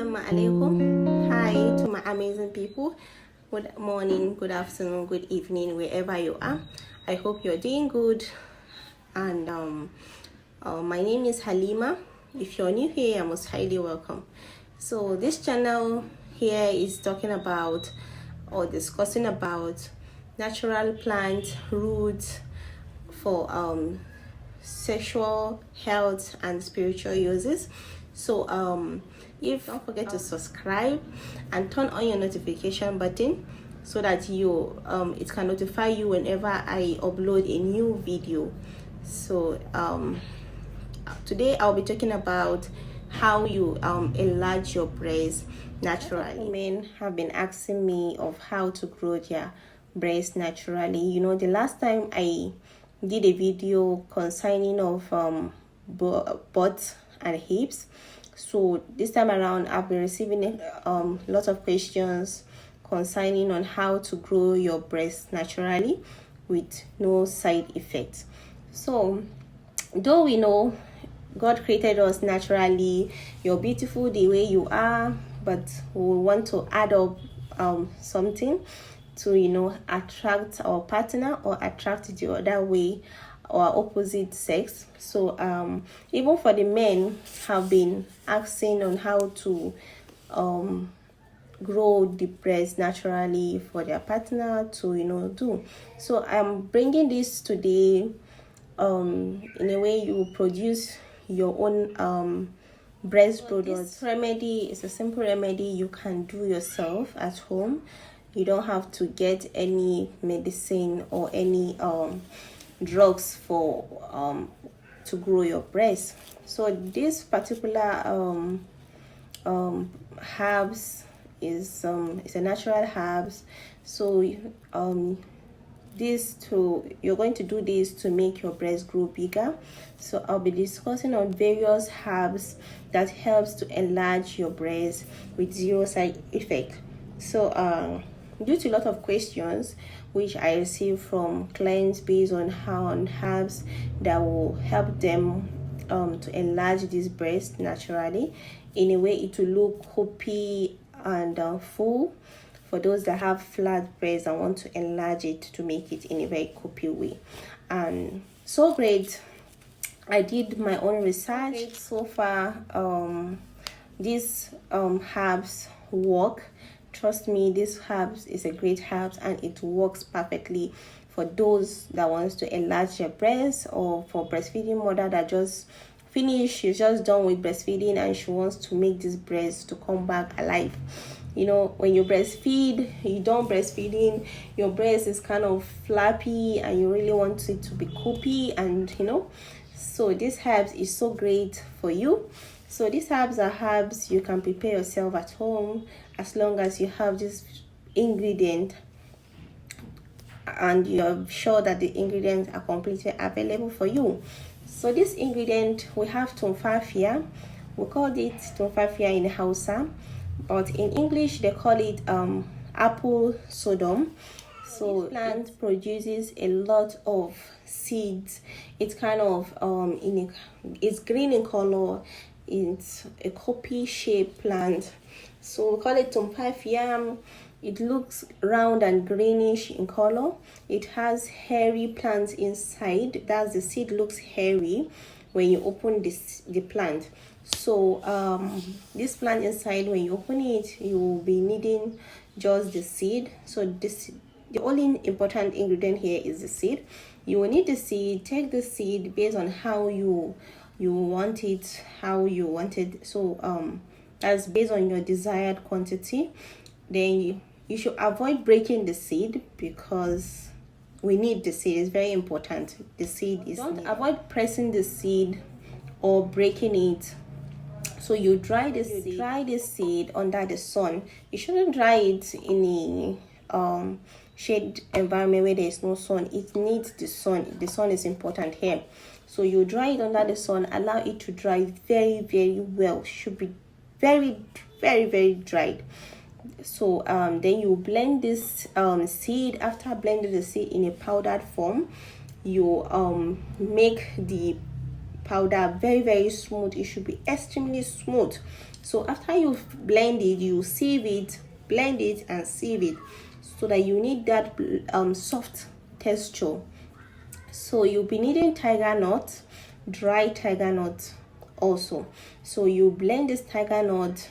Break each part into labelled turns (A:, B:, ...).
A: Assalamu alaikum. Hi to my amazing people. Good morning, good afternoon, good evening, wherever you are. I hope you're doing good. And my name is Halima. If you're new here, you're most highly welcome. So this channel here is talking about or discussing about natural plant roots for sexual health and spiritual uses. So if don't forget to subscribe and turn on your notification button so that you it can notify you whenever I upload a new video. So today I'll be talking about how you enlarge your breast naturally. Men have been asking me of how to grow their breast naturally. You know, the last time I did a video concerning of butt and hips, so this time around I've been receiving lots of questions concerning on how to grow your breast naturally with no side effects. So though we know God created us naturally, you're beautiful the way you are, but we want to add up something to, you know, attract our partner or attract the other way or opposite sex. So even for the men have been asking on how to grow the breast naturally for their partner to, you know, do. So I'm bringing this today in a way you produce your own breast products. This remedy is a simple remedy you can do yourself at home. You don't have to get any medicine or any drugs for to grow your breast. So this particular herbs is it's a natural herbs. So you're going to do this to make your breast grow bigger. So I'll be discussing on various herbs that helps to enlarge your breast with zero side effect. So due to a lot of questions which I received from clients based on herbs that will help them to enlarge this breast naturally in a way it will look hoopy and full for those that have flat breasts and want to enlarge it to make it in a very coopy way. And so great, I did my own research. So far these herbs work. Trust me, this herbs is a great herbs and it works perfectly for those that wants to enlarge their breasts, or for breastfeeding mother that just finished, she's just done with breastfeeding and she wants to make this breast to come back alive. You know, when you breastfeed, you don't breastfeeding, your breast is kind of flappy and you really want it to be coopy, and you know, so this herbs is so great for you. So these herbs are herbs you can prepare yourself at home as long as you have this ingredient and you're sure that the ingredients are completely available for you. So this ingredient, we have tumfafiya. We call it tumfafiya in Hausa, but in English they call it apple sodom. So this plant produces a lot of seeds. It's kind of it's green in color. It's a copy shaped plant. So we call it tumfafiya. It looks round and greenish in color. It has hairy plants inside. That's the seed looks hairy when you open the plant. So this plant inside, when you open it, you will be needing just the seed. So the only important ingredient here is the seed. You will need the seed. Take the seed based on how you want it, so that's based on your desired quantity. Then you should avoid breaking the seed because we need the seed. It's very important. The seed is avoid pressing the seed or breaking it. So you dry the seed under the sun. You shouldn't dry it in a shade environment where there is no sun. It needs the sun. The sun is important here. So you dry it under the sun. Allow it to dry very, very well. Should be very, very, very dried. So then you blend this seed. After blending the seed in a powdered form, you make the powder very smooth. It should be extremely smooth. So after you've blended, you sieve it, blend it and sieve it, so that you need that soft texture. So you'll be needing tiger nut, dry tiger nut also. So you blend this tiger nut,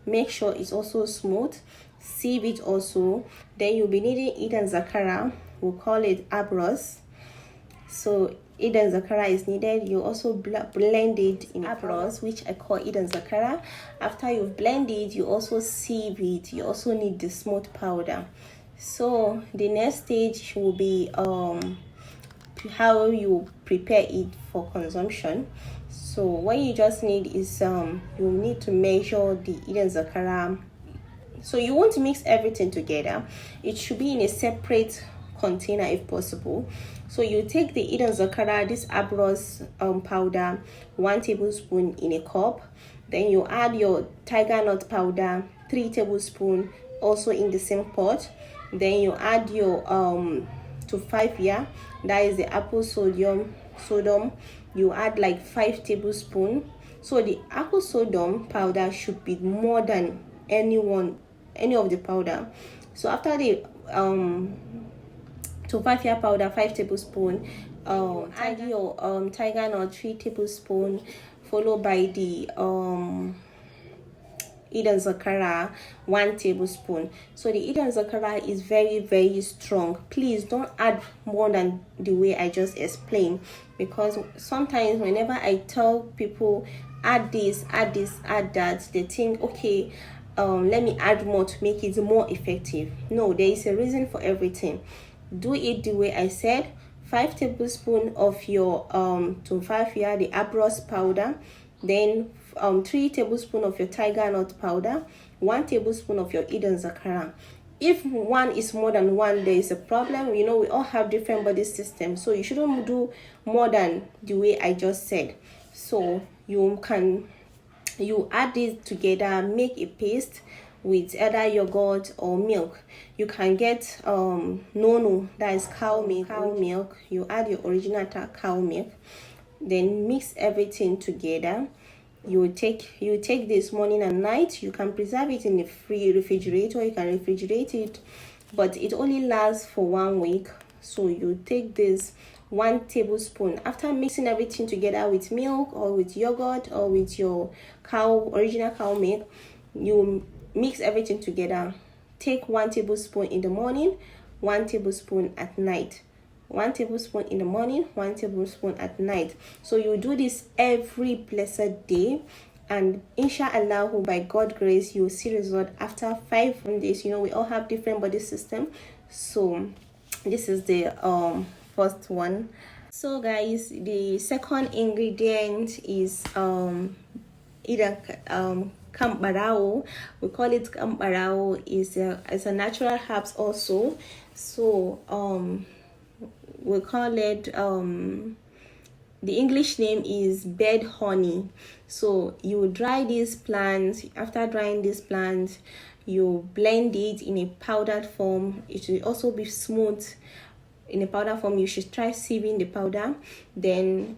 A: make sure it's also smooth, sieve it also. Then you'll be needing Eden Zakara, we'll call it Abros. So Eden Zakara is needed. You also blend it in Abros, which I call Eden Zakara. After you've blended, you also sieve it. You also need the smooth powder. So the next stage will be how you prepare it for consumption. So what you just need is you need to measure the Eden Zakara. So you want to mix everything together. It should be in a separate container if possible. So you take the Eden Zakara, this Abros powder, 1 tablespoon in a cup. Then you add your tiger nut powder, 3 tablespoons, also in the same pot. Then you add your tumfafiya, that is the apple sodium. You add like 5 tablespoons. So the apple sodium powder should be more than any of the powder. So after the tumfafiya powder, 5 tablespoons, add your tiger nut, 3 tablespoons, followed by the Eden Zakara, 1 tablespoon. So the Eden Zakara is very strong. Please don't add more than the way I just explained, because sometimes whenever I tell people add this, add that, they think, okay, let me add more to make it more effective. No, there is a reason for everything. Do it the way I said. 5 tablespoons of your tumfafiya, the Abros powder, then 3 tablespoons of your tiger nut powder, 1 tablespoon of your Eden Zakara. If one is more than one, there is a problem. You know, we all have different body systems, so you shouldn't do more than the way I just said. So you add this together, make a paste with either yogurt or milk. You can get nono, that is cow milk. You add your original cow milk, then mix everything together. You take this morning and night. You can preserve it in the free refrigerator. You can refrigerate it, but it only lasts for 1 week. So you take this 1 tablespoon after mixing everything together with milk or with yogurt or with your original cow milk. You mix everything together. Take 1 tablespoon in the morning, 1 tablespoon at night. 1 tablespoon in the morning, 1 tablespoon at night. So you do this every blessed day, and inshallah, by God's grace, you will see result after 5 days. You know, we all have different body system, so this is the first one. So guys, the second ingredient is kambarao. We call it kambarao. Is a natural herbs also. So we call it the English name is bed honey. So you dry these plants. After drying these plants, you blend it in a powdered form. It should also be smooth in a powder form. You should try sieving the powder. Then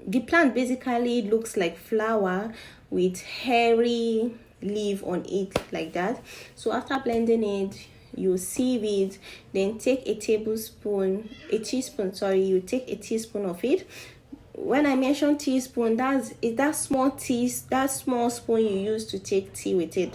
A: the plant basically looks like flower with hairy leaf on it, like that. So after blending it, you sieve it, then take a teaspoon of it. When I mention teaspoon, that small spoon you use to take tea with it.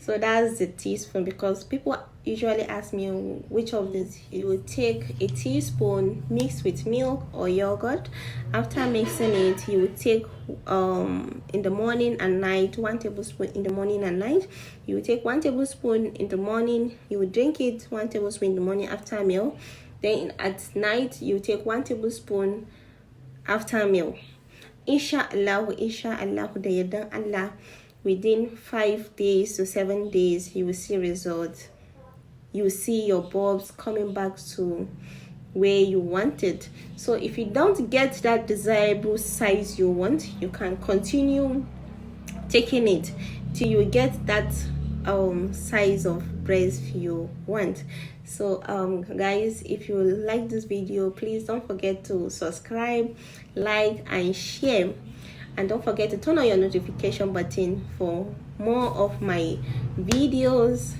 A: So that's the teaspoon, because people usually ask me which of these. You will take a teaspoon mixed with milk or yogurt. After mixing it, you will take in the morning and night 1 tablespoon in the morning and night. You will take 1 tablespoon in the morning. You will drink it 1 tablespoon in the morning after meal. Then at night you take 1 tablespoon after meal. Inshallah, da yardan Allah, within 5 days to 7 days, you will see results. You will see your bulbs coming back to where you want it. So if you don't get that desirable size you want, you can continue taking it till you get that size of breast you want. So guys, if you like this video, please don't forget to subscribe, like and share, and don't forget to turn on your notification button for more of my videos.